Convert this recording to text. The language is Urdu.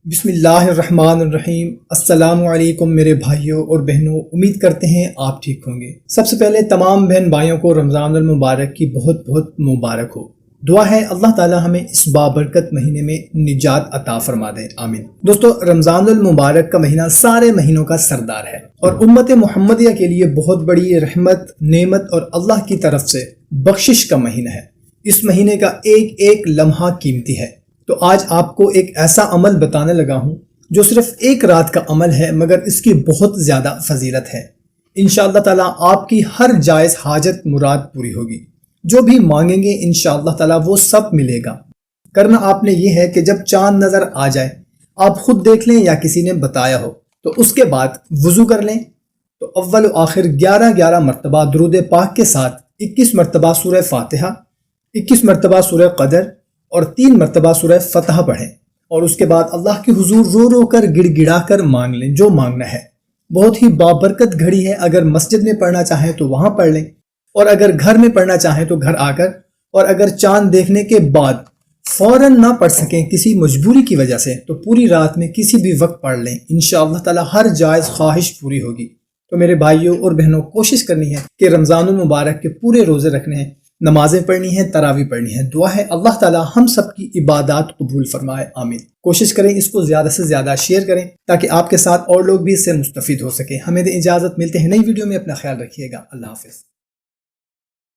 بسم اللہ الرحمن الرحیم۔ السلام علیکم میرے بھائیوں اور بہنوں، امید کرتے ہیں آپ ٹھیک ہوں گے۔ سب سے پہلے تمام بہن بھائیوں کو رمضان المبارک کی بہت بہت مبارک ہو۔ دعا ہے اللہ تعالی ہمیں اس بابرکت مہینے میں نجات عطا فرما دے، آمین۔ دوستو، رمضان المبارک کا مہینہ سارے مہینوں کا سردار ہے اور امت محمدیہ کے لیے بہت بڑی رحمت، نعمت اور اللہ کی طرف سے بخشش کا مہینہ ہے۔ اس مہینے کا ایک ایک لمحہ قیمتی ہے۔ تو آج آپ کو ایک ایسا عمل بتانے لگا ہوں جو صرف ایک رات کا عمل ہے، مگر اس کی بہت زیادہ فضیلت ہے۔ انشاءاللہ تعالیٰ آپ کی ہر جائز حاجت مراد پوری ہوگی۔ جو بھی مانگیں گے انشاءاللہ تعالیٰ وہ سب ملے گا۔ کرنا آپ نے یہ ہے کہ جب چاند نظر آ جائے، آپ خود دیکھ لیں یا کسی نے بتایا ہو، تو اس کے بعد وضو کر لیں۔ تو اول و آخر 11 مرتبہ درود پاک کے ساتھ 21 مرتبہ سورہ فاتحہ، 21 مرتبہ سورہ قدر اور 3 مرتبہ سورہ فتح پڑھیں، اور اس کے بعد اللہ کے حضور رو رو کر گڑ گڑا کر مانگ لیں جو مانگنا ہے۔ بہت ہی بابرکت گھڑی ہے، اگر مسجد میں پڑھنا چاہیں تو وہاں پڑھ لیں، اور اگر گھر میں پڑھنا چاہیں تو گھر آ کر، اور اگر چاند دیکھنے کے بعد فوراً نہ پڑھ سکیں کسی مجبوری کی وجہ سے، تو پوری رات میں کسی بھی وقت پڑھ لیں، انشاءاللہ تعالی ہر جائز خواہش پوری ہوگی۔ تو میرے بھائیوں اور بہنوں، کوشش کرنی ہے کہ رمضان المبارک کے پورے روزے رکھنے ہیں، نمازیں پڑھنی ہیں، تراویح پڑھنی ہے۔ دعا ہے اللہ تعالیٰ ہم سب کی عبادات قبول فرمائے، آمین۔ کوشش کریں اس کو زیادہ سے زیادہ شیئر کریں تاکہ آپ کے ساتھ اور لوگ بھی اس سے مستفید ہو سکیں۔ ہمیں دے اجازت، ملتے ہیں نئی ویڈیو میں، اپنا خیال رکھیے گا، اللہ حافظ۔